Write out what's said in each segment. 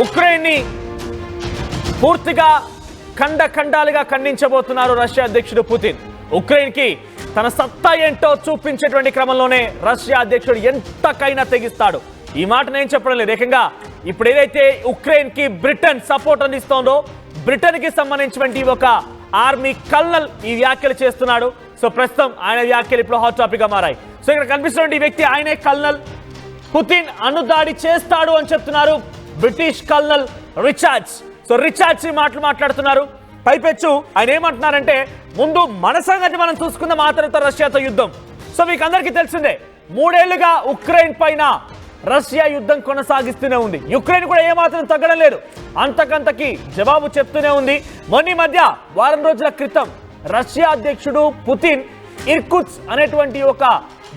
ఉక్రెయిన్ని పూర్తిగా ఖండాలుగా ఖండించబోతున్నారు రష్యా అధ్యక్షుడు పుతిన్. ఉక్రెయిన్కి తన సత్తా ఏంటో చూపించేటువంటి క్రమంలోనే రష్యా అధ్యక్షుడు ఎంతకైనా తెగిస్తాడు. ఈ మాట నేను చెప్పడం లేదు. ఏకంగా ఇప్పుడు ఏదైతే ఉక్రెయిన్కి బ్రిటన్ సపోర్ట్ అందిస్తోందో, బ్రిటన్కి సంబంధించినటువంటి ఒక ఆర్మీ కల్నల్ ఈ వ్యాఖ్యలు చేస్తున్నాడు. సో ప్రస్తుతం ఆయన వ్యాఖ్యలు ఇప్పుడు హాట్ టాపిక్ గా మారాయి. సో ఇక్కడ కనిపిస్తున్న వ్యక్తి ఆయనే కల్నల్. పుతిన్ అణుదాడి చేస్తాడు అని చెప్తున్నారు British colonel Richards. So Richards మాట్లాడుతున్నారు. పైపెచ్చు ఆయన ఏమంటున్నారంటే, ముందు మన సంగతి మనం చూసుకుందాం, ఆ తర్వాత రష్యాతో యుద్ధం. సో మీకు అందరికీ తెలిసిందే, 3 ఏళ్లుగా ఉక్రెయిన్ పైన రష్యా యుద్ధం కొనసాగిస్తూనే ఉంది. యుక్రెయిన్ కూడా ఏమాత్రం తగ్గడం లేదు, అంతకంతకి జవాబు చెప్తూనే ఉంది. మొన్న మధ్య వారం రోజుల క్రితం రష్యా అధ్యక్షుడు పుతిన్ ఇర్కుట్స్క్ అనేటువంటి ఒక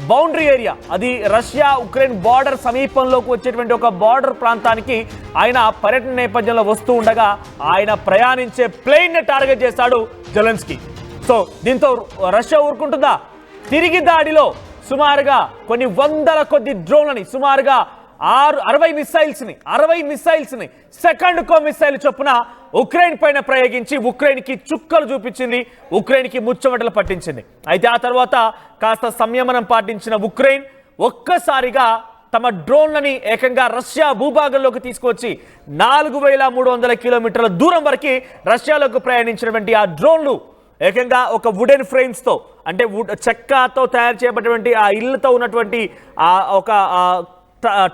బౌండరీ ఏరియా, అది రష్యా ఉక్రెయిన్ బార్డర్ సమీపంలోకి వచ్చేటువంటి ఒక బార్డర్ ప్రాంతానికి ఆయన పర్యటన నేపథ్యంలో వస్తూ ఉండగా ఆయన ప్రయాణించే ప్లేన్ ని టార్గెట్ చేశాడు జెలెన్స్కీ. సో దీంతో రష్యా ఊరుకుంటుందా? తిరిగి దాడిలో సుమారుగా కొన్ని వందల కొద్ది డ్రోన్లని, సుమారుగా 60 మిసైల్స్ ని సెకండ్కో మిసైల్ చొప్పున ఉక్రెయిన్ పైన ప్రయోగించి ఉక్రెయిన్కి చుక్కలు చూపించింది, ఉక్రెయిన్కి ముచ్చమటలు పట్టించింది. అయితే ఆ తర్వాత కాస్త సంయమనం పాటించిన ఉక్రెయిన్ ఒక్కసారిగా తమ డ్రోన్లని ఏకంగా రష్యా భూభాగంలోకి తీసుకొచ్చి 4300 కిలోమీటర్ల దూరం వరకు రష్యాలోకి ప్రయాణించినటువంటి ఆ డ్రోన్లు ఏకంగా ఒక వుడెన్ ఫ్రేమ్స్తో, అంటే చెక్కతో తయారు చేయబడినటువంటి ఆ ఇళ్లతో ఉన్నటువంటి ఒక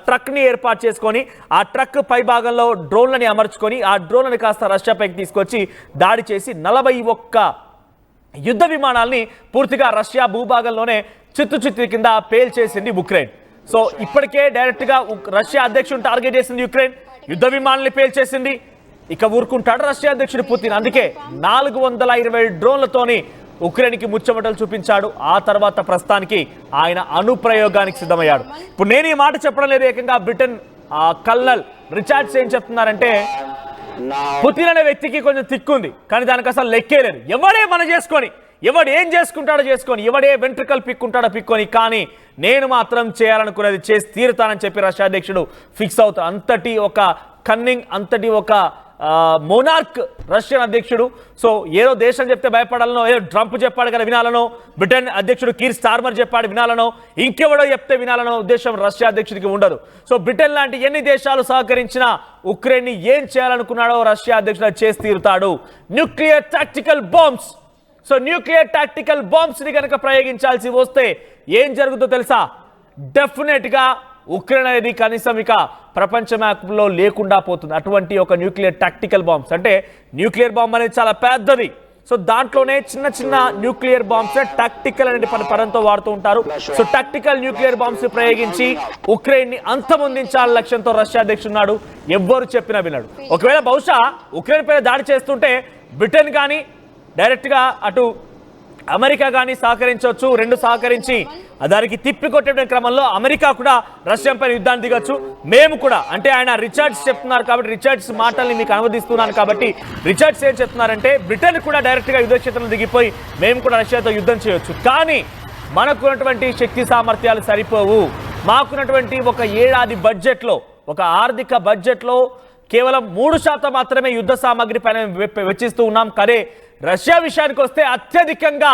ట్రక్ని ఏర్పాటు చేసుకొని ఆ ట్రక్ పై భాగంలో డ్రోన్లని అమర్చుకొని ఆ డ్రోన్లని కాస్త రష్యాపైకి తీసుకొచ్చి దాడి చేసి 41 యుద్ధ విమానాల్ని పూర్తిగా రష్యా భూభాగంలోనే చిత్తు కింద పేల్చేసింది ఉక్రెయిన్. సో ఇప్పటికే డైరెక్ట్గా రష్యా అధ్యక్షుడిని టార్గెట్ చేసింది యుక్రెయిన్, యుద్ధ విమానాల్ని పేల్చేసింది. ఇక ఊరుకుంటాడు రష్యా అధ్యక్షుడు పుతిన్. అందుకే 420 డ్రోన్లతోని ఉక్రెయిన్కి ముచ్చమటలు చూపించాడు. ఆ తర్వాత ప్రస్తుతానికి ఆయన అనుప్రయోగానికి సిద్ధమయ్యాడు. ఇప్పుడు నేను ఈ మాట చెప్పడం లేదు, ఏకంగా బ్రిటన్ కల్నల్ రిచార్డ్స్ ఏం చెప్తున్నారంటే, పుతిన్ అనే వ్యక్తికి కొంచెం తిక్కుంది, కానీ దానికి అసలు లెక్కే లేదు. ఎవడే చేసుకొని, ఎవడు ఏం చేసుకుంటాడో చేసుకొని, ఎవడే వెంట్రుకలు పిక్కుంటాడో పిక్కొని, కానీ నేను మాత్రం చేయాలనుకున్నది చేసి తీరుతానని చెప్పి రష్యా అధ్యక్షుడు ఫిక్స్ అవుతాడు. అంతటి ఒక కన్నింగ్, అంతటి ఒక మోనార్క్ రష్యన్ అధ్యక్షుడు. సో ఏదో దేశం చెప్తే భయపడాలనో, ఏదో ట్రంప్ చెప్పాడు కదా వినాలనో, బ్రిటన్ అధ్యక్షుడు కీర్ స్టార్మర్ చెప్పాడు వినాలనో, ఇంకెవడో చెప్తే వినాలనో ఉద్దేశం రష్యా అధ్యక్షుడికి ఉండదు. సో బ్రిటన్ లాంటి ఎన్ని దేశాలు సహకరించినా ఉక్రెయిన్ని ఏం చేయాలనుకున్నాడో రష్యా అధ్యక్షుడు చేసి తీరుతాడు. Nuclear tactical bombs. So nuclear tactical bombs ని కనుక ప్రయోగించాల్సి వస్తే ఏం జరుగుతుందో తెలుసా? డెఫినెట్ గా ఉక్రెయిన్ అనేది కనీసం ఇక ప్రపంచ మ్యాప్లో లేకుండా పోతుంది. అటువంటి ఒక న్యూక్లియర్ టాక్టికల్ బాంబ్స్, అంటే న్యూక్లియర్ బాంబ్ అనేది చాలా పెద్దది. సో దాంట్లోనే చిన్న న్యూక్లియర్ బాంబ్స్ టాక్టికల్ అనే పదంతో వాడుతూ ఉంటారు. సో టాక్టికల్ న్యూక్లియర్ బాంబ్స్ ప్రయోగించి ఉక్రెయిన్ ని అంతమొందించాలని లక్ష్యంతో రష్యా అధ్యక్షుడున్నాడు. ఎవ్వరు చెప్పినా విన్నాడు. ఒకవేళ బహుశా ఉక్రెయిన్ పైన దాడి చేస్తుంటే బ్రిటన్ కానీ డైరెక్ట్గా అటు అమెరికా కానీ సహకరించవచ్చు. రెండు సహకరించి దానికి తిప్పికొట్టే క్రమంలో అమెరికా కూడా రష్యా పైన యుద్ధాన్ని దిగొచ్చు. మేము కూడా, అంటే ఆయన రిచార్డ్స్ చెప్తున్నారు కాబట్టి రిచార్డ్స్ మాటల్ని మీకు అనువదిస్తున్నాను కాబట్టి రిచార్డ్స్ ఏం చెప్తున్నారంటే, బ్రిటన్ కూడా డైరెక్ట్గా యుద్ధ క్షేత్రంలో దిగిపోయి మేము కూడా రష్యాతో యుద్ధం చేయొచ్చు, కానీ మనకున్నటువంటి శక్తి సామర్థ్యాలు సరిపోవు. మాకున్నటువంటి ఒక ఏడాది బడ్జెట్లో, ఒక ఆర్థిక బడ్జెట్లో కేవలం 3% మాత్రమే యుద్ధ సామాగ్రి పైన వెచ్చిస్తూ ఉన్నాం. కానీ రష్యా విషయానికి వస్తే అత్యధికంగా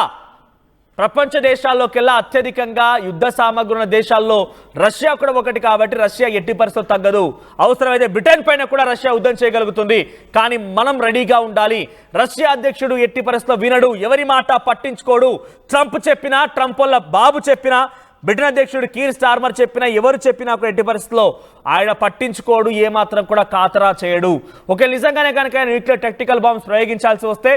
ప్రపంచ దేశాల్లోకెల్లా అత్యధికంగా యుద్ధ సామాగ్రి ఉన్న దేశాల్లో రష్యా కూడా ఒకటి కాబట్టి రష్యా ఎట్టి పరిస్థితుల్లో తగ్గదు. అవసరమైతే బ్రిటన్ పైన కూడా రష్యా యుద్ధం చేయగలుగుతుంది, కానీ మనం రెడీగా ఉండాలి. రష్యా అధ్యక్షుడు ఎట్టి పరిస్థితుల్లో వినడు, ఎవరి మాట పట్టించుకోడు. ట్రంప్ చెప్పినా, ట్రంప్ వల్ల బాబు చెప్పినా, బ్రిటన్ అధ్యక్షుడు కీర్ స్టార్మర్ చెప్పినా, ఎవరు చెప్పినా కూడా ఎట్టి పరిస్థితుల్లో ఆయన పట్టించుకోడు, ఏమాత్రం కూడా ఖాతరా చేయడు. ఒకవేళ నిజంగానే కనుక న్యూక్లియర్ టాక్టికల్ బాంబ్స్ ప్రయోగించాల్సి వస్తే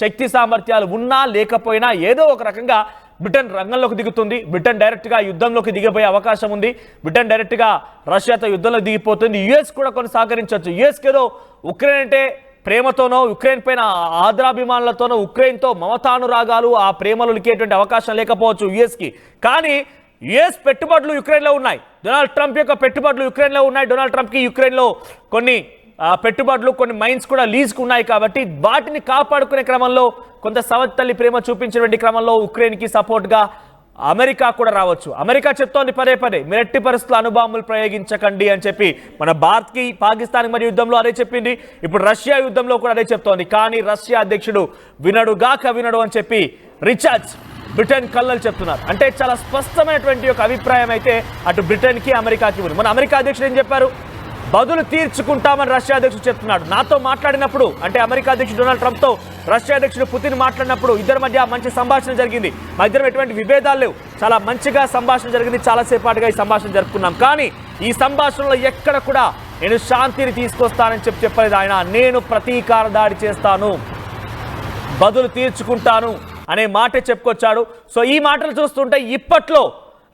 శక్తి సామర్థ్యాలు ఉన్నా లేకపోయినా ఏదో ఒక రకంగా బ్రిటన్ రంగంలోకి దిగుతుంది. బ్రిటన్ డైరెక్ట్గా యుద్ధంలోకి దిగిపోయే అవకాశం ఉంది. బ్రిటన్ డైరెక్ట్గా రష్యాతో యుద్ధంలోకి దిగిపోతుంది. యుఎస్ కూడా కొన్ని సహకరించవచ్చు. యుఎస్కి ఏదో ఉక్రెయిన్ అంటే ప్రేమతోనో, ఉక్రెయిన్ పైన ఆదరాభిమానులతోనో, ఉక్రెయిన్తో మమతానురాగాలు, ఆ ప్రేమలు లికేటువంటి అవకాశం లేకపోవచ్చు యుఎస్కి. కానీ యుఎస్ పెట్టుబడులు యుక్రెయిన్లో ఉన్నాయి. డొనాల్డ్ ట్రంప్ యొక్క పెట్టుబడులు యుక్రెయిన్లో ఉన్నాయి. డొనాల్డ్ ట్రంప్కి యుక్రెయిన్లో కొన్ని పెట్టుబడులు, కొన్ని మైన్స్ కూడా లీజ్కు ఉన్నాయి. కాబట్టి వాటిని కాపాడుకునే క్రమంలో కొంత సవత్ తల్లి ప్రేమ చూపించినటువంటి క్రమంలో ఉక్రెయిన్కి సపోర్ట్గా అమెరికా కూడా రావచ్చు. అమెరికా చెప్తోంది పదే పదే మీరు ఎట్టి పరిస్థితుల్లో అణుబాంబులు ప్రయోగించకండి అని చెప్పి. మన భారత్కి పాకిస్తాన్ మరి యుద్ధంలో అదే చెప్పింది, ఇప్పుడు రష్యా యుద్ధంలో కూడా అదే చెప్తోంది. కానీ రష్యా అధ్యక్షుడు వినడు అని చెప్పి రిచర్డ్స్ బ్రిటన్ కళ్ళలు చెప్తున్నారు. అంటే చాలా స్పష్టమైనటువంటి ఒక అభిప్రాయం అయితే అటు బ్రిటన్కి అమెరికాకి ఉంది. మన అమెరికా అధ్యక్షుడు ఏం చెప్పారు, బదులు తీర్చుకుంటామని రష్యా అధ్యక్షుడు చెప్తున్నాడు. నాతో మాట్లాడినప్పుడు అంటే అమెరికా అధ్యక్షుడు డొనాల్డ్ ట్రంప్తో రష్యా అధ్యక్షుడు పుతిన్ మాట్లాడినప్పుడు ఇద్దరి మధ్య మంచి సంభాషణ జరిగింది. మా ఇద్దరం ఎటువంటి విభేదాలు లేవు, చాలా మంచిగా సంభాషణ జరిగింది, చాలాసేపాటుగా ఈ సంభాషణ జరుపుకున్నాం. కానీ ఈ సంభాషణలో ఎక్కడ కూడా నేను శాంతిని తీసుకొస్తానని చెప్పలేదు ఆయన. నేను ప్రతీకార దాడి చేస్తాను, బదులు తీర్చుకుంటాను అనే మాట చెప్పుకొచ్చాడు. సో ఈ మాటలు చూస్తుంటే ఇప్పట్లో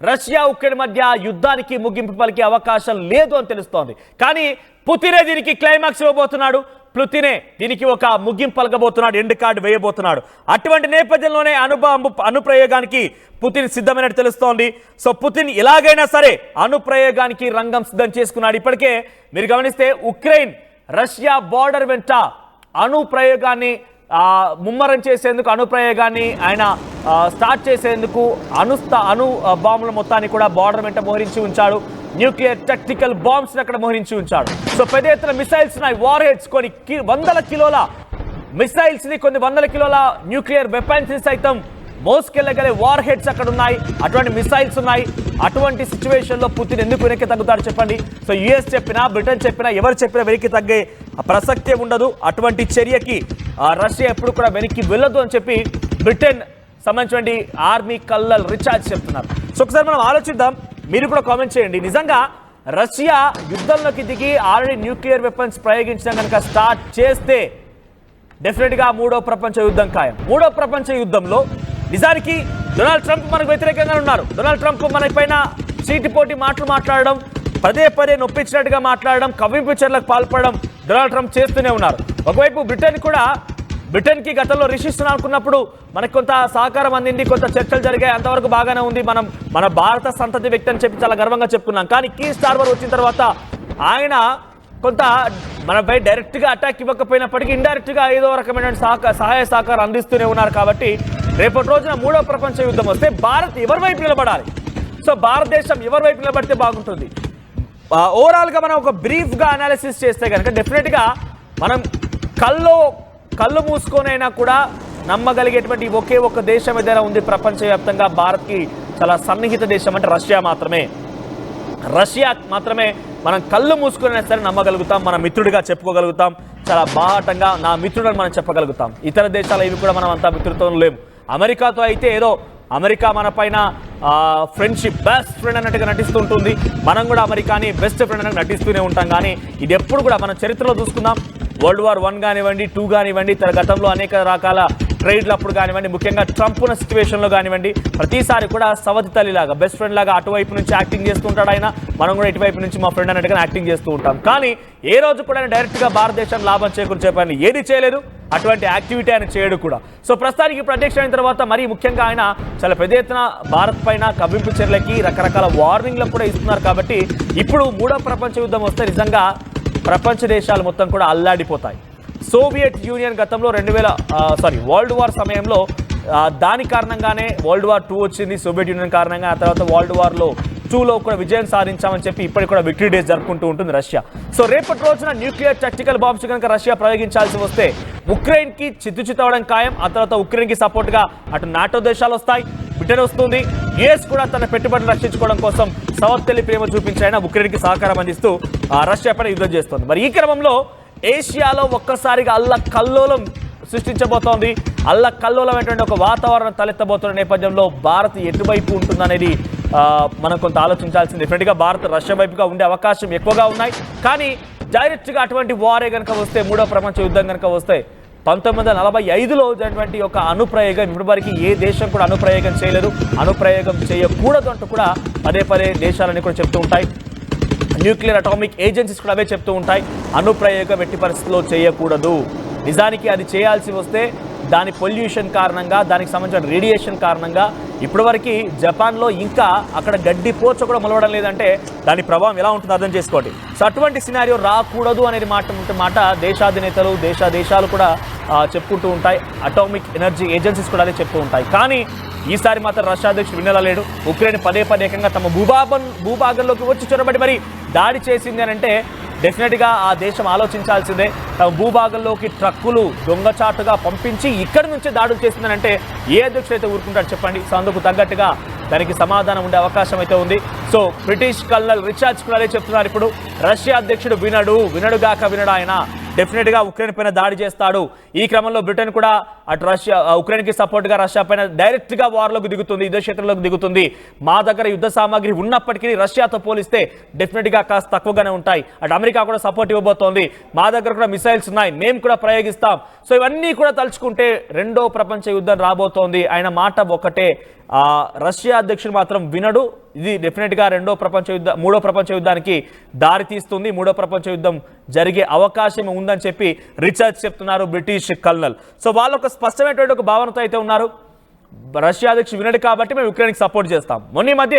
రష్యా ఉక్రెయిన్ మధ్య యుద్ధానికి ముగింపు పలికే అవకాశం లేదు అని తెలుస్తోంది. కానీ పుతినే దీనికి క్లైమాక్స్ ఇవ్వబోతున్నాడు, పుతినే దీనికి ఒక ముగింపు పలకబోతున్నాడు, ఎండ్ కార్డు వేయబోతున్నాడు. అటువంటి నేపథ్యంలోనే అణుప్రయోగానికి పుతిన్ సిద్ధమైనట్టు తెలుస్తోంది. సో పుతిన్ ఎలాగైనా సరే అణుప్రయోగానికి రంగం సిద్ధం చేసుకున్నాడు. ఇప్పటికే మీరు గమనిస్తే ఉక్రెయిన్ రష్యా బార్డర్ వెంట అణుప్రయోగాన్ని ముమ్మరం చేసేందుకు, అణుప్రయోగాన్ని ఆయన స్టార్ట్ చేసేందుకు అణు బాంబుల మొత్తాన్ని కూడా బార్డర్ వెంట మోహరించి ఉంచాడు. న్యూక్లియర్ టాక్టికల్ బాంబ్స్ అక్కడ మోహరించి ఉంచాడు. సో పెద్ద ఎత్తున మిసైల్స్ ఉన్నాయి, వార్ హెడ్స్, కొన్ని వందల కిలోల మిసైల్స్ ని, కొన్ని వందల కిలోల న్యూక్లియర్ వెపన్స్ ని సైతం మోసుకెళ్ళగలే వార్ హెడ్స్ అక్కడ ఉన్నాయి, అటువంటి మిసైల్స్ ఉన్నాయి. అటువంటి సిచ్యువేషన్ లో పుతిన్ ఎందుకు వెనక్కి తగ్గుతాడు చెప్పండి? సో యుఎస్ చెప్పినా, బ్రిటన్ చెప్పినా, ఎవరు చెప్పినా వెనక్కి తగ్గే ప్రసక్తే ఉండదు. అటువంటి చర్యకి రష్యా ఎప్పుడు కూడా వెనక్కి వెళ్ళదు అని చెప్పి బ్రిటన్ సంబంధించిన ఆర్మీ కల్నల్ రిచర్డ్స్ చెప్తున్నారు. సో ఒకసారి మనం ఆలోచిద్దాం, మీరు కూడా కామెంట్ చేయండి. నిజంగా రష్యా యుద్ధంలోకి దిగి ఆల్రెడీ న్యూక్లియర్ వెపన్స్ ప్రయోగించడం కనుక స్టార్ట్ చేస్తే డెఫినెట్గా మూడో ప్రపంచ యుద్ధం ఖాయం. మూడో ప్రపంచ యుద్ధంలో నిజానికి డొనాల్డ్ ట్రంప్ మనకు వ్యతిరేకంగా ఉన్నారు. డొనాల్డ్ ట్రంప్ మన పైన చీటిపోటీ మాటలు మాట్లాడడం, పదే పదే నొప్పించినట్టుగా మాట్లాడడం, కవ్వింపు చర్యలకు పాల్పడడం డొనాల్డ్ ట్రంప్ చేస్తూనే ఉన్నారు. ఒకవైపు బ్రిటన్కి గతంలో రిషిస్తున్నా అనుకున్నప్పుడు మనకు కొంత సహకారం అందింది, కొంత చర్చలు జరిగాయి, అంతవరకు బాగానే ఉంది. మన భారత సంతతి వ్యక్తి అని చెప్పి చాలా గర్వంగా చెప్పుకున్నాం. కానీ కీ స్టార్మర్ వచ్చిన తర్వాత ఆయన కొంత మనపై డైరెక్ట్గా అటాక్ ఇవ్వకపోయినప్పటికీ ఇండైరెక్ట్గా ఏదో రకమైన సహాయ సహకారం అందిస్తూనే ఉన్నారు. కాబట్టి రేపటి రోజున మూడో ప్రపంచ యుద్ధం వస్తే భారత్ ఎవరి వైపు నిలబడాలి? సో భారతదేశం ఎవరి వైపు నిలబడితే బాగుంటుంది? ఓవరాల్గా మనం ఒక బ్రీఫ్గా అనాలిసిస్ చేస్తే కనుక డెఫినెట్గా మనం కళ్ళు మూసుకొనైనా కూడా నమ్మగలిగేటువంటి ఒకే ఒక దేశం ఏదైనా ఉంది ప్రపంచవ్యాప్తంగా భారత్కి చాలా సన్నిహిత దేశం అంటే రష్యా మాత్రమే మనం కళ్ళు మూసుకునే సరే నమ్మగలుగుతాం, మన మిత్రుడిగా చెప్పుకోగలుగుతాం, చాలా బాహటంగా నా మిత్రుడని మనం చెప్పగలుగుతాం. ఇతర దేశాలు ఇవి కూడా మనం అంతా మిత్రులతో లేము. అమెరికాతో అయితే ఏదో అమెరికా మన పైన ఫ్రెండ్షిప్, బెస్ట్ ఫ్రెండ్ అన్నట్టుగా నటిస్తూ ఉంటుంది, మనం కూడా అమెరికాని బెస్ట్ ఫ్రెండ్ అన్నట్టు నటిస్తూనే ఉంటాం. కానీ ఇది ఎప్పుడు కూడా మన చరిత్రలో చూసుకుందాం, World War I కానివ్వండి, 2 కానివ్వండి, గతంలో అనేక రకాల ట్రేడ్లు అప్పుడు కానివ్వండి, ముఖ్యంగా ట్రంప్ ఉన్న సిచ్యువేషన్లో కానివ్వండి, ప్రతిసారి కూడా సవతి తల్లిలాగా, బెస్ట్ ఫ్రెండ్ లాగా అటువైపు నుంచి యాక్టింగ్ చేస్తూ ఉంటాడు ఆయన, మనం కూడా ఇటువైపు నుంచి మా ఫ్రెండ్ అన్నట్టుగా యాక్టింగ్ చేస్తూ ఉంటాం. కానీ ఏ రోజు కూడా డైరెక్ట్గా భారతదేశం లాభం చేకూర్చే పని ఏది చేయలేదు, అటువంటి యాక్టివిటీ ఆయన చేయడు కూడా. సో ప్రస్తుతానికి ఇప్పుడు అధ్యక్షుడు అయిన తర్వాత మరీ ముఖ్యంగా ఆయన చాలా పెద్ద ఎత్తున భారత్ పైన కవ్వింపు చర్యలకి రకరకాల వార్నింగ్లకు కూడా ఇస్తున్నారు. కాబట్టి ఇప్పుడు మూడో ప్రపంచ యుద్ధం వస్తే నిజంగా ప్రపంచ దేశాలు మొత్తం కూడా అల్లాడిపోతాయి. సోవియట్ యూనియన్ గతంలో వరల్డ్ వార్ సమయంలో దాని కారణంగానే World War II వచ్చింది, సోవియట్ యూనియన్ కారణంగా. ఆ తర్వాత World War II కూడా విజయం సాధించామని చెప్పి ఇప్పటికి కూడా విక్టరీ డేస్ జరుపుకుంటూ ఉంటుంది రష్యా. సో రేపటి రోజున న్యూక్లియర్ టాక్టికల్ బాంబ్స్ కనుక రష్యా ప్రయోగించాల్సి వస్తే ఉక్రెయిన్కి చిత్తుచిత్తవడం ఖాయం. ఆ తర్వాత ఉక్రెయిన్కి సపోర్ట్గా అటు నాటో దేశాలు వస్తాయి, బ్రిటన్ వస్తుంది, యుఎస్ కూడా తన పెట్టుబడులు రక్షించుకోవడం కోసం సవత్తెల్లి ప్రేమ చూపించాయన ఉక్రెయిన్కి సహకారం అందిస్తూ రష్యా పైన యుద్ధం చేస్తుంది. మరి ఈ క్రమంలో ఏషియాలో ఒక్కసారిగా అల్లకల్లోలం సృష్టించబోతోంది. అల్లకల్లోలమైనటువంటి ఒక వాతావరణం తలెత్తబోతున్న నేపథ్యంలో భారత్ ఎటువైపు ఉంటుందనేది మనం కొంత ఆలోచించాల్సింది. డెఫినెట్గా భారత్ రష్యా వైపుగా ఉండే అవకాశం ఎక్కువగా ఉన్నాయి. కానీ డైరెక్ట్గా అటువంటి వారే కనుక వస్తే, మూడో ప్రపంచ యుద్ధం కనుక వస్తే 1945లో జరిగినటువంటి ఒక అణుప్రయోగం ఇప్పటివరకు ఏ దేశం కూడా అణుప్రయోగం చేయలేదు, అణుప్రయోగం చేయకూడదు అంటూ కూడా పదే పదే దేశాలన్నీ కూడా చెప్తూ ఉంటాయి. న్యూక్లియర్ అటామిక్ ఏజెన్సీస్ కూడా అవే చెప్తూ ఉంటాయి, అణుప్రయోగం ఎట్టి పరిస్థితుల్లో చేయకూడదు. నిజానికి అది చేయాల్సి వస్తే దాని పొల్యూషన్ కారణంగా, దానికి సంబంధించిన రేడియేషన్ కారణంగా ఇప్పటివరకు జపాన్లో ఇంకా అక్కడ గడ్డి పోచ కూడా మొలవడం లేదంటే దాని ప్రభావం ఎలా ఉంటుందో అర్థం చేసుకోండి. సో అటువంటి సినారియో రాకూడదు అనేది మాట దేశాధినేతలు దేశాలు కూడా చెప్పుకుంటూ ఉంటాయి, అటామిక్ ఎనర్జీ ఏజెన్సీస్ కూడా అదే చెప్తూ ఉంటాయి. కానీ ఈసారి మాత్రం రష్యా అధ్యక్షుడు వినలేడు. ఉక్రెయిన్ పదే ఏకంగా తమ భూభాగంలోకి వచ్చి చొరబడి మరి దాడి చేసింది అని అంటే డెఫినెట్గా ఆ దేశం ఆలోచించాల్సిందే. తమ భూభాగంలోకి ట్రక్కులు దొంగచాటుగా పంపించి ఇక్కడి నుంచి దాడులు చేసిందని అంటే ఏ అధ్యక్షుడు అయితే ఊరుకుంటాడు చెప్పండి. సో అందుకు తగ్గట్టుగా దానికి సమాధానం ఉండే అవకాశం అయితే ఉంది. సో బ్రిటిష్ కల్నల్ రిచర్డ్స్ కూడా అదే చెప్తున్నారు. ఇప్పుడు రష్యా అధ్యక్షుడు వినడుగాక వినడు, ఆయన డెఫినెట్గా ఉక్రెయిన్ పైన దాడి చేస్తాడు. ఈ క్రమంలో బ్రిటన్ కూడా అటు ఉక్రెయిన్కి సపోర్ట్గా రష్యా పైన డైరెక్ట్గా వార్లోకి దిగుతుంది, యుద్ధ క్షేత్రంలోకి దిగుతుంది. మా దగ్గర యుద్ధ సామాగ్రి ఉన్నప్పటికీ రష్యాతో పోలిస్తే డెఫినెట్గా కాస్త తక్కువగానే ఉంటాయి. అటు అమెరికా కూడా సపోర్ట్ ఇవ్వబోతోంది, మా దగ్గర కూడా మిసైల్స్ ఉన్నాయి, మేము కూడా ప్రయోగిస్తాం. సో ఇవన్నీ కూడా తలుచుకుంటే రెండో ప్రపంచ యుద్ధం రాబోతోంది. ఆయన మాట ఒకటే, రష్యా అధ్యక్షుడు మాత్రం వినడు. ఇది డెఫినెట్గా మూడో ప్రపంచ యుద్ధానికి దారి తీస్తుంది. మూడో ప్రపంచ యుద్ధం జరిగే అవకాశం ఉందని చెప్పి రిచర్డ్స్ చెప్తున్నారు, బ్రిటిష్ కల్నల్. సో వాళ్ళు ఒక స్పష్టమైనటువంటి ఒక భావనతో అయితే ఉన్నారు. రష్యా అధ్యక్షుడు వినడు కాబట్టి మేము ఉక్రెయిన్కి సపోర్ట్ చేస్తాం. మొన్న మధ్య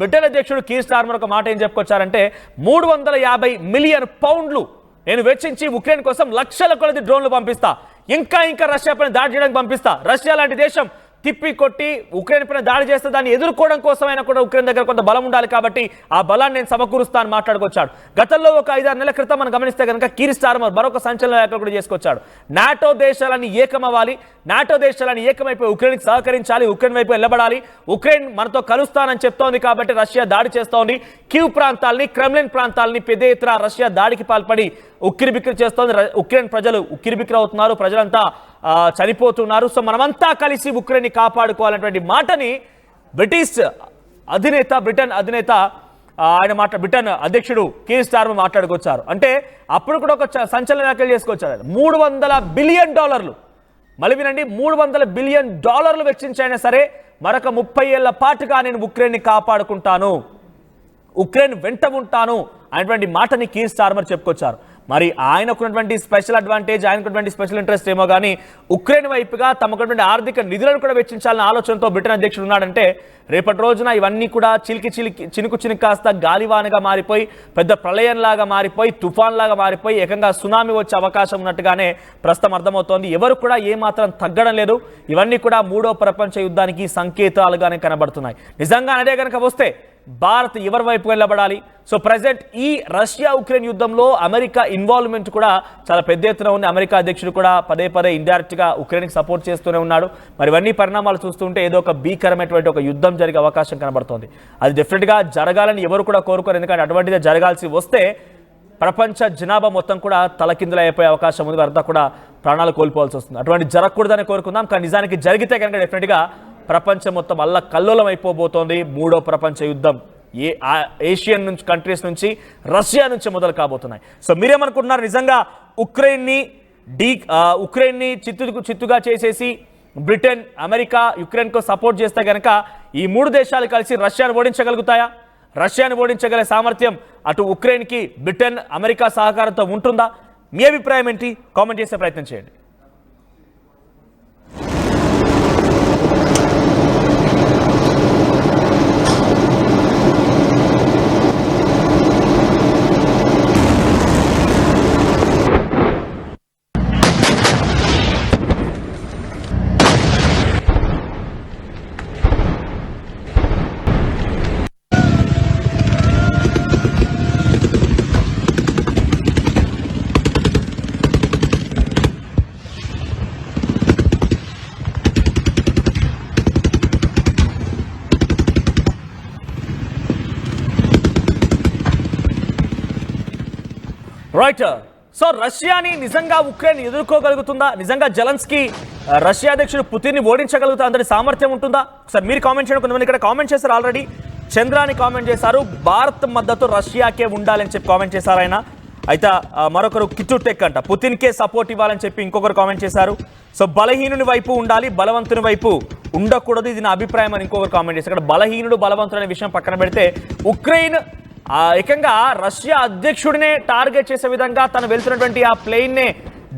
బ్రిటన్ అధ్యక్షుడు కీర్ స్టార్మర్ ఒక మాట ఏం చెప్పుకొచ్చారంటే 350 మిలియన్ పౌండ్లు నేను వెచ్చించి ఉక్రెయిన్ కోసం లక్షల కొలది డ్రోన్లు పంపిస్తా, ఇంకా రష్యా పైన దాడి చేయడానికి పంపిస్తా. రష్యా లాంటి దేశం తిప్పి కొట్టి ఉక్రెయిన్ పైన దాడి చేస్తే దాన్ని ఎదుర్కోవడం కోసమైనా కూడా ఉక్రెయిన్ దగ్గర కొంత బలం ఉండాలి, కాబట్టి ఆ బలాన్ని నేను సమకూరుస్తాను మాట్లాడుకొచ్చాడు. గతంలో ఒక 5-6 నెలల క్రితం మనం గమనిస్తే కనుక కీర్ స్టార్మర్ మరొక సంచలన వ్యాఖ్యలు కూడా చేసుకొచ్చాడు. నాటో దేశాలన్నీ ఏకమవ్వాలి, నాటో దేశాలన్నీ ఏకమైపోయి ఉక్రెయిన్కి సహకరించాలి, ఉక్రెయిన్ వైపు వెళ్ళబడాలి, ఉక్రెయిన్ మనతో కలుస్తానని చెప్తోంది కాబట్టి రష్యా దాడి చేస్తోంది. కీవ్ ప్రాంతాలని, క్రెమ్లిన్ ప్రాంతాలని పెద్ద ఎత్తున రష్యా దాడికి పాల్పడి ఉక్కిరిబిక్కిరి చేస్తోంది. ఉక్రెయిన్ ప్రజలు ఉక్కిరిబిక్కిరి అవుతున్నారు, ప్రజలంతా చనిపోతున్నారు. సో మనమంతా కలిసి ఉక్రెయిన్ని కాపాడుకోవాలనేటువంటి మాటని బ్రిటన్ అధినేత బ్రిటన్ అధ్యక్షుడు కీర్ స్టార్మర్ మాట్లాడుకొచ్చారు. అంటే అప్పుడు కూడా ఒక సంచలన వ్యాఖ్యలు చేసుకొచ్చారు. $300 బిలియన్, మళ్ళీ వినండి, $300 బిలియన్ వెచ్చించైనా సరే మరొక 30 ఏళ్ల పాటుగా నేను ఉక్రెయిన్ని కాపాడుకుంటాను, ఉక్రెయిన్ వెంట ఉంటాను అనేటువంటి మాటని కీర్ స్టార్మర్ చెప్పుకొచ్చారు. మరి ఆయనకున్నటువంటి స్పెషల్ అడ్వాంటేజ్, ఆయనకున్నటువంటి స్పెషల్ ఇంట్రెస్ట్ ఏమో కానీ ఉక్రెయిన్ వైపుగా తమకున్నటువంటి ఆర్థిక నిధులను కూడా వెచ్చించాలన్న ఆలోచనతో బ్రిటన్ అధ్యక్షుడు ఉన్నాడంటే రేపటి రోజున ఇవన్నీ కూడా చినుకు కాస్త గాలివానగా మారిపోయి పెద్ద ప్రళయంలాగా మారిపోయి తుఫాన్లాగా మారిపోయి ఏకంగా సునామీ వచ్చే అవకాశం ఉన్నట్టుగానే ప్రస్తుతం అర్థమవుతోంది. ఎవరు కూడా ఏమాత్రం తగ్గడం లేదు. ఇవన్నీ కూడా మూడో ప్రపంచ యుద్ధానికి సంకేతాలుగానే కనబడుతున్నాయి. నిజంగా అదే కనుక వస్తే భారత్ ఎవరి వైపు వెళ్ళబడాలి? సో ప్రజెంట్ ఈ రష్యా ఉక్రెయిన్ యుద్ధంలో అమెరికా ఇన్వాల్వ్మెంట్ కూడా చాలా పెద్ద ఎత్తున ఉంది. అమెరికా అధ్యక్షుడు కూడా పదే ఇండైరెక్ట్గా ఉక్రెయిన్కి సపోర్ట్ చేస్తూనే ఉన్నాడు. మరి ఇవన్నీ పరిణామాలు చూస్తుంటే ఏదో ఒక భీకరమైనటువంటి ఒక యుద్ధం జరిగే అవకాశం కనబడుతోంది. అది డెఫినెట్గా జరగాలని ఎవరు కూడా కోరుకోరు. ఎందుకంటే అటువంటిదే జరగాల్సి వస్తే ప్రపంచ జనాభా మొత్తం కూడా తలకిందులు అయిపోయే అవకాశం ఉంది, వారంతా కూడా ప్రాణాలు కోల్పోవాల్సి వస్తుంది. అటువంటి జరగకూడదని కోరుకుందాం. కానీ నిజానికి జరిగితే కనుక డెఫినెట్గా ప్రపంచం మొత్తం అల్లకల్లోలం అయిపోబోతోంది. మూడో ప్రపంచ యుద్ధం ఏషియన్ నుంచి కంట్రీస్ నుంచి రష్యా నుంచి మొదలు కాబోతున్నాయి. సో మీరేమనుకుంటున్నారు? నిజంగా ఉక్రెయిన్ని చిత్తుగా చేసేసి బ్రిటన్, అమెరికా యుక్రెయిన్కు సపోర్ట్ చేస్తే కనుక ఈ మూడు దేశాలు కలిసి రష్యాను ఓడించగలుగుతాయా? రష్యాను ఓడించగల సామర్థ్యం అటు ఉక్రెయిన్కి బ్రిటన్, అమెరికా సహకారంతో ఉంటుందా? మీ అభిప్రాయం ఏంటి? కామెంట్ చేసే ప్రయత్నం చేయండి. రైట్. సో రష్యాని నిజంగా ఉక్రెయిన్ ఎదుర్కోగలుగుతుందా? నిజంగా జెలెన్స్కీ రష్యా అధ్యక్షుడు పుతిన్ని ఓడించగలుగుతా అందరి సామర్థ్యం ఉంటుందా? సార్ మీరు కామెంట్ చేయండి. కొంతమంది ఇక్కడ కామెంట్ చేశారు, ఆల్రెడీ చంద్రాని కామెంట్ చేశారు, భారత్ మద్దతు రష్యాకే ఉండాలని చెప్పి కామెంట్ చేశారు ఆయన. అయితే మరొకరు కిట్టు టెక్ అంట పుతిన్కే సపోర్ట్ ఇవ్వాలని చెప్పి ఇంకొకరు కామెంట్ చేశారు. సో బలహీనుని వైపు ఉండాలి, బలవంతుని వైపు ఉండకూడదు, ఇది నా అభిప్రాయం అని ఇంకొకరు కామెంట్ చేశారు. ఇక్కడ బలహీనుడు బలవంతుడు అనే విషయం పక్కన పెడితే ఉక్రెయిన్ ఏకంగా రష్యా అధ్యక్షుడినే టార్గెట్ చేసే విధంగా తను వెళ్తున్నటువంటి ఆ ప్లేన్నే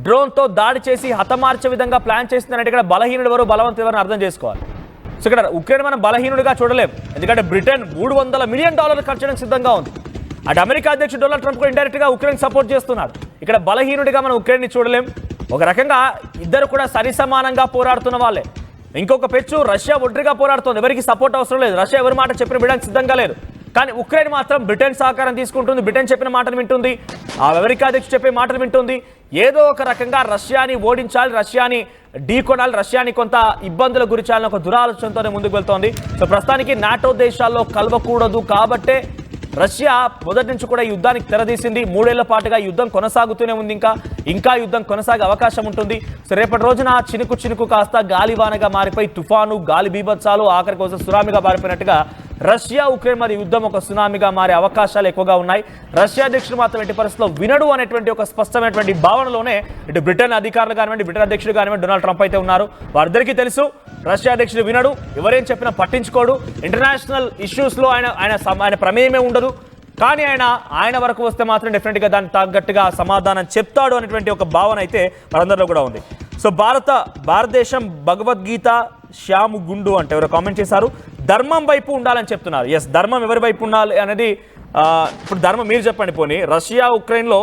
డ్రోన్తో దాడి చేసి హతమార్చే విధంగా ప్లాన్ చేస్తుందంటే ఇక్కడ బలహీనుడు ఎవరు బలవంతుడు ఎవరు అర్థం చేసుకోవాలి. సో ఇక్కడ ఉక్రెయిన్ మనం బలహీనుడిగా చూడలేం, ఎందుకంటే బ్రిటన్ $300 మిలియన్ ఖర్చు చేయడానికి సిద్ధంగా ఉంది. అటు అమెరికా అధ్యక్షుడు డొనాల్డ్ ట్రంప్ కూడా ఇండైరెక్ట్గా ఉక్రెయిన్ సపోర్ట్ చేస్తున్నాడు. ఇక్కడ బలహీనుడిగా మనం ఉక్రెయిన్ని చూడలేం. ఒక రకంగా ఇద్దరు కూడా సరిసమానంగా పోరాడుతున్న వాళ్ళే. ఇంకొక పెచ్చు రష్యా ఒంటరిగా పోరాడుతుంది, ఎవరికి సపోర్ట్ అవసరం లేదు, రష్యా ఎవరి మాట చెప్పిన వినడానికి సిద్ధంగా లేదు. కానీ ఉక్రెయిన్ మాత్రం బ్రిటన్ సహకారం తీసుకుంటుంది, బ్రిటన్ చెప్పిన మాటలు వింటుంది, ఆ అమెరికా అధ్యక్షుడు చెప్పే మాటలు వింటుంది. ఏదో ఒక రకంగా రష్యాని ఓడించాలి, రష్యాని ఢీకొనాలి, రష్యాని కొంత ఇబ్బందుల గురించాలని ఒక దురాలోచనతోనే ముందుకు వెళ్తోంది. సో ప్రస్తుతానికి నాటో దేశాల్లో కలవకూడదు కాబట్టే రష్యా మొదటి నుంచి కూడా ఈ యుద్ధానికి తెరదీసింది. 3 ఏళ్ల పాటుగా యుద్ధం కొనసాగుతూనే ఉంది, ఇంకా యుద్ధం కొనసాగే అవకాశం ఉంటుంది. సో రేపటి రోజున చినుకు చినుకు కాస్త గాలివానగా మారిపోయి తుఫాను, గాలి బీభత్సాలు, ఆఖరి కోసం సునామీగా మారిపోయినట్టుగా రష్యా ఉక్రెయిన్ మరి యుద్ధం ఒక సునామీగా మారే అవకాశాలు ఎక్కువగా ఉన్నాయి. రష్యా అధ్యక్షుడు మాత్రం ఎట్టి పరిస్థితుల్లో వినడు అనేటువంటి ఒక స్పష్టమైనటువంటి భావనలోనే ఇటు బ్రిటన్ అధికారులు కానివ్వండి, బ్రిటన్ అధ్యక్షుడు కానివ్వండి, డొనాల్డ్ ట్రంప్ అయితే ఉన్నారు. వారిద్దరికీ తెలుసు రష్యా అధ్యక్షుడు వినడు, ఎవరేం చెప్పినా పట్టించుకోడు, ఇంటర్నేషనల్ ఇష్యూస్లో ఆయన ప్రమేయమే ఉండదు. కానీ ఆయన వరకు వస్తే మాత్రం డెఫినెట్గా దానికి తగ్గట్టుగా సమాధానం చెప్తాడు అనేటువంటి ఒక భావన అయితే మనందరిలో కూడా ఉంది. సో భారతదేశం భగవద్గీత శ్యాము గుండు అంటే ఎవరో కామెంట్ చేశారు, ధర్మం వైపు ఉండాలని చెప్తున్నారు. ఎస్, ధర్మం ఎవరి వైపు ఉండాలి అనేది ఇప్పుడు ధర్మం మీరు చెప్పండి. పోనీ రష్యా ఉక్రెయిన్లో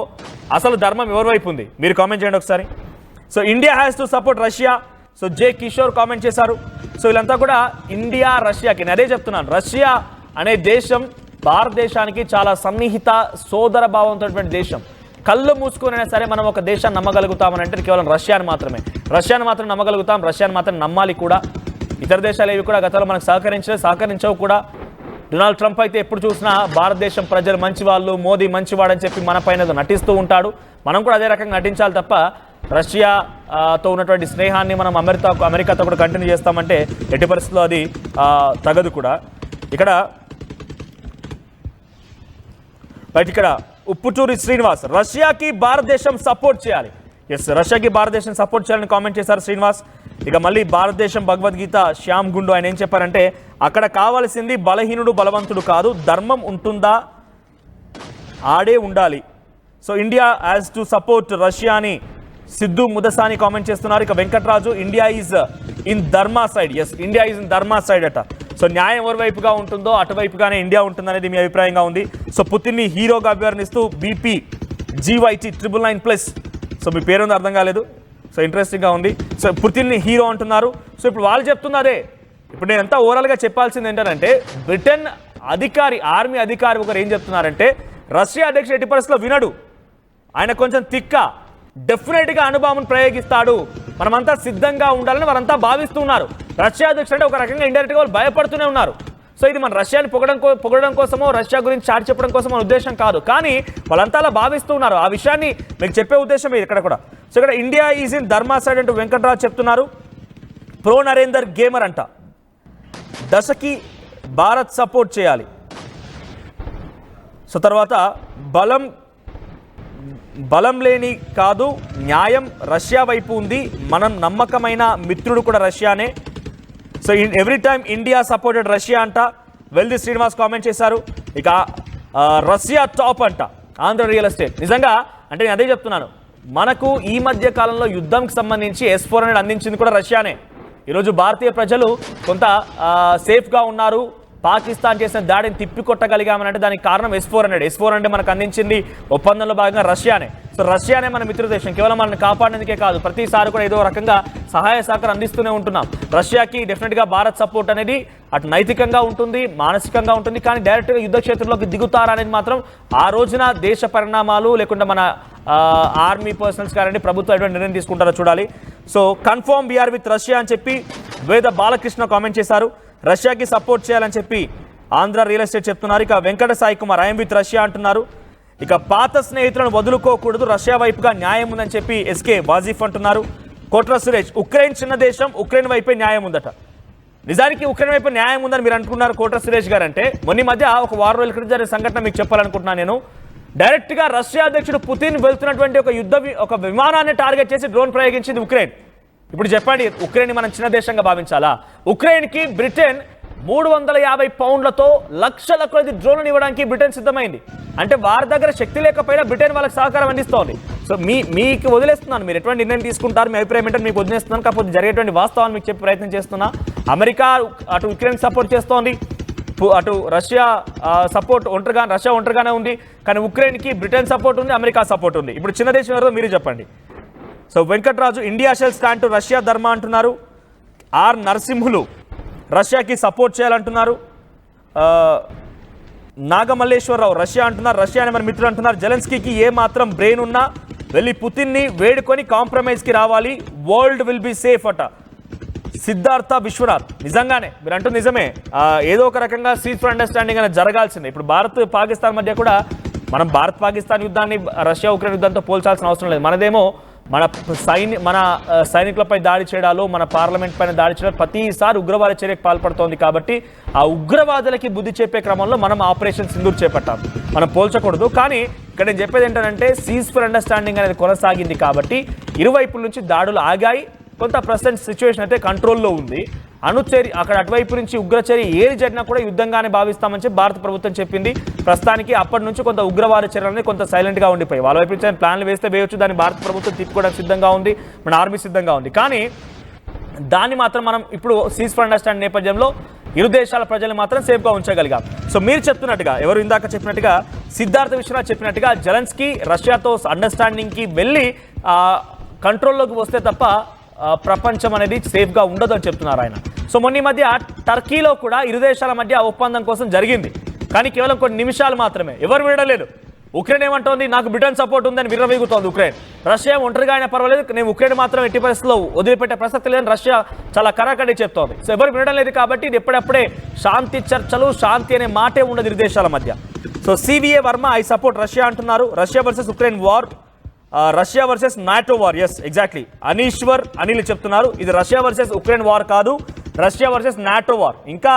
అసలు ధర్మం ఎవరి వైపు ఉంది మీరు కామెంట్ చేయండి ఒకసారి. So India has to support Russia. So J Kishore comment చేశారు. సో వీళ్ళంతా కూడా ఇండియా రష్యాకి, నేను అదే చెప్తున్నాను, రష్యా అనే దేశం భారతదేశానికి చాలా సన్నిహిత సోదర భావంతో దేశం. కళ్ళు మూసుకునైనా సరే మనం ఒక దేశాన్ని నమ్మగలుగుతామని అంటే కేవలం రష్యాని మాత్రమే. రష్యాని మాత్రం నమ్మగలుగుతాం, రష్యాని మాత్రం నమ్మాలి కూడా. ఇతర దేశాలు ఏవి కూడా గతంలో మనకు సహకరించవు కూడా. డొనాల్డ్ ట్రంప్ అయితే ఎప్పుడు చూసినా భారతదేశం ప్రజలు మంచివాళ్ళు, మోదీ మంచివాడని చెప్పి మన పైన నటిస్తూ ఉంటాడు. మనం కూడా అదే రకంగా నటించాలి తప్ప రష్యాతో ఉన్నటువంటి స్నేహాన్ని మనం అమెరికాతో కూడా కంటిన్యూ చేస్తామంటే ఎట్టి పరిస్థితుల్లో అది తగదు కూడా. ఇక్కడ ఉప్పుటూరి శ్రీనివాస్, రష్యాకి భారతదేశం సపోర్ట్ చేయాలి. ఎస్, రష్యాకి భారతదేశం సపోర్ట్ చేయాలని కామెంట్ చేశారు శ్రీనివాస్. ఇక మళ్ళీ భారతదేశం భగవద్గీత శ్యామ్ గుండు ఆయన ఏం చెప్పారంటే, అక్కడ కావాల్సింది బలహీనుడు బలవంతుడు కాదు, ధర్మం ఉంటుందా ఆడే ఉండాలి. So India has to support Russia అని సిద్ధు ముదసాని కామెంట్ చేస్తున్నారు. ఇక Venkatraju, India is in dharma side. Yes, India is in dharma side అట. సో న్యాయం ఎవరి వైపుగా ఉంటుందో అటువైపుగానే ఇండియా ఉంటుందనేది మీ అభిప్రాయంగా ఉంది. సో పుతిన్ని హీరోగా అభివర్ణిస్తూ బీపీ GYT 999+. సో మీ పేరుంది అర్థం కాలేదు, సో ఇంట్రెస్టింగ్గా ఉంది. సో పుతిన్ని హీరో అంటున్నారు. సో ఇప్పుడు వాళ్ళు చెప్తున్నదే. ఇప్పుడు నేను అంతా ఓవరాల్గా చెప్పాల్సింది ఏంటంటే, బ్రిటన్ అధికారి, ఆర్మీ అధికారి ఒకరు ఏం చెప్తున్నారంటే, రష్యా అధ్యక్షుడు ఎట్టి పరిస్థితుల్లో వినడు, ఆయన కొంచెం తిక్క, డెఫినెట్గా అణుబాంబును ప్రయోగిస్తాడు, మనమంతా సిద్ధంగా ఉండాలని వారంతా భావిస్తున్నారు. రష్యా అధ్యక్షుడు అంటే ఒక రకంగా ఇండైరెక్ట్గా వాళ్ళు భయపడుతూనే ఉన్నారు. సో ఇది మన రష్యాని పొగడడం కోసమో, రష్యా గురించి చాటి చెప్పడం కోసం మన ఉద్దేశం కాదు, కానీ వాళ్ళంతా అలా భావిస్తూ ఉన్నారు. ఆ విషయాన్ని మీకు చెప్పే ఉద్దేశం ఇక్కడ కూడా. సో ఇక్కడ India is in dharma side అంటూ వెంకట్రాజు చెప్తున్నారు. ప్రో నరేందర్ గేమర్ అంట, దశకి భారత్ సపోర్ట్ చేయాలి. సో తర్వాత బలం లేని కాదు, న్యాయం రష్యా వైపు ఉంది, మనం నమ్మకమైన మిత్రుడు కూడా రష్యానే. So every time India supported Russia అంట వెల్ది శ్రీనివాస్ కామెంట్ చేశారు. ఇక రష్యా టాప్ అంట ఆంధ్ర రియల్ ఎస్టేట్. నిజంగా అంటే నేను అదే చెప్తున్నాను, మనకు ఈ మధ్య కాలంలో యుద్ధంకి సంబంధించి S-400 అందించింది కూడా రష్యానే. ఈరోజు భారతీయ ప్రజలు కొంత సేఫ్గా ఉన్నారు, పాకిస్తాన్ చేసిన దాడిని తిప్పికొట్టగలిగామనంటే దానికి కారణం S-400 మనకు అందించింది ఒప్పందంలో భాగంగా రష్యానే. సో రష్యానే మన మిత్ర దేశం, కేవలం మనల్ని కాపాడేందుకే కాదు, ప్రతిసారి కూడా ఏదో రకంగా సహాయ సహకారం అందిస్తూనే ఉంటున్నాం. రష్యాకి డెఫినెట్గా భారత్ సపోర్ట్ అనేది అటు నైతికంగా ఉంటుంది, మానసికంగా ఉంటుంది, కానీ డైరెక్ట్గా యుద్ధ క్షేత్రంలోకి దిగుతారా అనేది మాత్రం ఆ రోజున దేశ పరిణామాలు లేకుండా మన ఆర్మీ పర్సనల్స్ కానివ్వండి, ప్రభుత్వం ఎటువంటి నిర్ణయం తీసుకుంటారో చూడాలి. So confirm we are with Russia అని చెప్పి వేద బాలకృష్ణ కామెంట్ చేశారు. రష్యాకి సపోర్ట్ చేయాలని చెప్పి ఆంధ్ర రియల్ ఎస్టేట్ చెప్తున్నారు. ఇక Venkata Sai Kumar I'm with Russia అంటున్నారు. ఇక పాత స్నేహితులను వదులుకోకూడదు, రష్యా వైపుగా న్యాయం ఉందని చెప్పి ఎస్కే వాజిఫ్ అంటున్నారు. కోట్ర సురేష్, ఉక్రెయిన్ చిన్న దేశం, ఉక్రెయిన్ వైపే న్యాయం ఉందట. నిజానికి ఉక్రెయిన్ వైపు న్యాయం ఉందని మీరు అంటున్నారు కోట్ర సురేష్ గారు. అంటే మొన్న మధ్య ఒక వారం రోజుల క్రితం జరిగిన సంఘటన మీకు చెప్పాలనుకుంటున్నాను నేను. డైరెక్ట్గా రష్యా అధ్యక్షుడు పుతిన్ వెళ్తున్నటువంటి ఒక విమానాన్ని టార్గెట్ చేసి డ్రోన్ ప్రయోగించింది ఉక్రెయిన్. ఇప్పుడు చెప్పండి, ఉక్రెయిన్ మనం చిన్న దేశంగా భావించాలా? ఉక్రెయిన్కి బ్రిటన్ 350 పౌండ్లతో లక్షల కొద్ది డ్రోన్లను ఇవ్వడానికి బ్రిటన్ సిద్ధమైంది. అంటే వారి దగ్గర శక్తి లేకపోయినా బ్రిటన్ వాళ్ళకి సహకారం అందిస్తోంది. సో మీకు వదిలేస్తున్నాను, మీరు ఎటువంటి నిర్ణయం తీసుకుంటారు, మీ అభిప్రాయం ఏంటంటే మీకు వదిలేస్తున్నాను. కాకపోతే జరిగేటువంటి వాస్తవాలు మీకు చెప్పే ప్రయత్నం చేస్తున్నా. అమెరికా అటు ఉక్రెయిన్ సపోర్ట్ చేస్తోంది, అటు రష్యా సపోర్ట్ రష్యా ఒంటరిగానే ఉంది, కానీ ఉక్రెయిన్కి బ్రిటన్ సపోర్ట్ ఉంది, అమెరికా సపోర్ట్ ఉంది. ఇప్పుడు చిన్న దేశం ఎవరో మీరు చెప్పండి. So Venkatraju India shall stand to Russia ధర్మ అంటున్నారు. ఆర్ నరసింహులు రష్యాకి సపోర్ట్ చేయాలంటున్నారు. నాగమల్లేశ్వరరావు రష్యా అంటున్నారు, రష్యా అని మన మిత్రులు అంటున్నారు. జెలెన్స్కీకి ఏ మాత్రం బ్రెయిన్ ఉన్నా వెళ్ళి పుతిన్ని వేడుకొని కాంప్రమైజ్కి రావాలి, వరల్డ్ విల్ బి సేఫ్ అట. సిద్ధార్థ విశ్వనాథ్ నిజంగానే మీరు అంటూ నిజమే, ఏదో ఒక రకంగా సీజ్ ఫర్ అండర్స్టాండింగ్ అనేది జరగాల్సిందే. ఇప్పుడు భారత్ పాకిస్తాన్ మధ్య కూడా మనం భారత్ పాకిస్తాన్ యుద్ధాన్ని రష్యా ఉక్రెయిన్ యుద్ధంతో పోల్చాల్సిన అవసరం లేదు. మనదేమో మన సైనికులపై దాడి చేయడాలు, మన పార్లమెంట్ పైన దాడి చేయడం ప్రతిసారి ఉగ్రవాద చర్యకు పాల్పడుతోంది. కాబట్టి ఆ ఉగ్రవాదులకి బుద్ధి చెప్పే క్రమంలో మనం ఆపరేషన్ సింధూర్ చేపట్టాం, మనం పోల్చకూడదు. కానీ ఇక్కడ నేను చెప్పేది ఏంటంటే సీజ్ ఫర్ అండర్స్టాండింగ్ అనేది కొనసాగింది కాబట్టి ఇరువైపుల నుంచి దాడులు ఆగాయి. కొంత ప్రజెంట్ సిచ్యువేషన్ అయితే కంట్రోల్లో ఉంది. అణుచర్య అక్కడ అటువైపు నుంచి ఉగ్రచర్య ఏది జరిగినా కూడా యుద్ధంగానే భావిస్తామని చెప్పి భారత ప్రభుత్వం చెప్పింది. ప్రస్తుతానికి అప్పటి నుంచి కొంత ఉగ్రవాద చర్యలని కొంత సైలెంట్గా ఉండిపోయి వాళ్ళ వైపు నుంచి ప్లాన్లు వేస్తే వేయొచ్చు, దాన్ని భారత ప్రభుత్వం తిప్పుకోవడానికి సిద్ధంగా ఉంది, మన ఆర్మీ సిద్ధంగా ఉంది. కానీ దాన్ని మాత్రం మనం ఇప్పుడు సీజ్ ఫర్ అండర్స్టాండింగ్ నేపథ్యంలో ఇరు దేశాల ప్రజలు మాత్రం సేఫ్గా ఉంచగలిగాం. సో మీరు చెప్తున్నట్టుగా, ఎవరు ఇందాక చెప్పినట్టుగా సిద్ధార్థ విశ్వనాథ్ చెప్పినట్టుగా జెలెన్స్కీ రష్యాతో అండర్స్టాండింగ్కి వెళ్ళి కంట్రోల్లోకి వస్తే తప్ప ప్రపంచం అనేది సేఫ్గా ఉండదు అని చెప్తున్నారు ఆయన. సో మొన్న ఈ మధ్య టర్కీలో కూడా ఇరు దేశాల మధ్య ఒప్పందం కోసం జరిగింది, కానీ కేవలం కొన్ని నిమిషాలు మాత్రమే, ఎవరు వినలేదు. ఉక్రెయిన్ ఏమంటోంది, నాకు బ్రిటన్ సపోర్ట్ ఉందని విర్రవీగుతోంది ఉక్రెయిన్. రష్యా ఒంటరిగా అయినా పర్వాలేదు, నేను ఉక్రెయిన్ మాత్రం ఎట్టి పరిస్థితుల్లో వదిలిపెట్టే ప్రసక్తి లేదని రష్యా చాలా కరాఖండి చెప్తోంది. సో ఎవరు వినడం లేదు కాబట్టి ఇది ఎప్పుడప్పుడే శాంతి చర్చలు, శాంతి అనే మాటే ఉండదు ఇరు దేశాల మధ్య. So CVA Varma I support Russia అంటున్నారు. Russia versus Ukraine war, Russia versus NATO war. Yes exactly, Anil చెప్తున్నారు ఇది రష్యా వర్సెస్ ఉక్రెయిన్ వార్ కాదు, రష్యా వర్సెస్ నాటో వార్. ఇంకా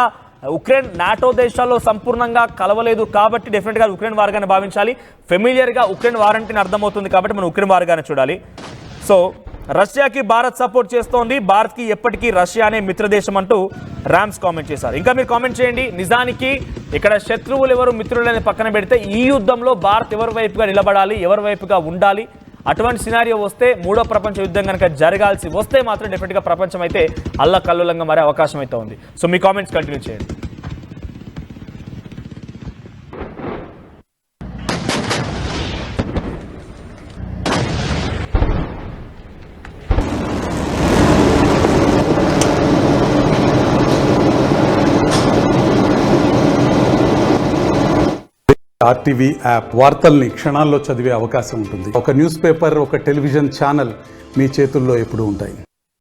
ఉక్రెయిన్ నాటో దేశాల్లో సంపూర్ణంగా కలవలేదు కాబట్టి డెఫినెట్గా ఉక్రెయిన్ వార్గానే భావించాలి. ఫెమిలియర్గా ఉక్రెయిన్ వార్ అంటే అర్థమవుతుంది కాబట్టి మనం ఉక్రెయిన్ వార్గానే చూడాలి. సో రష్యాకి భారత్ సపోర్ట్ చేస్తోంది, భారత్కి ఎప్పటికీ రష్యా అనే మిత్రదేశం అంటూ ర్యామ్స్ కామెంట్ చేశారు. ఇంకా మీరు కామెంట్ చేయండి. నిజానికి ఇక్కడ శత్రువులు ఎవరు మిత్రులని పక్కన పెడితే ఈ యుద్ధంలో భారత్ ఎవరి వైపుగా నిలబడాలి, ఎవరి వైపుగా ఉండాలి, అటువంటి సినారియో వస్తే మూడో ప్రపంచ యుద్ధం కనుక జరగాల్సి వస్తే మాత్రం డెఫినెట్గా ప్రపంచం అయితే అల్లకల్లోలంగా మారే అవకాశం అయితే ఉంది. సో మీ కామెంట్స్ కంటిన్యూ చేయండి. ఆర్టీవీ యాప్ వార్తల్ని క్షణాల్లో చదివే అవకాశం ఉంటుంది. ఒక న్యూస్ పేపర్, ఒక టెలివిజన్ ఛానల్ మీ చేతుల్లో ఎప్పుడూ ఉంటాయి.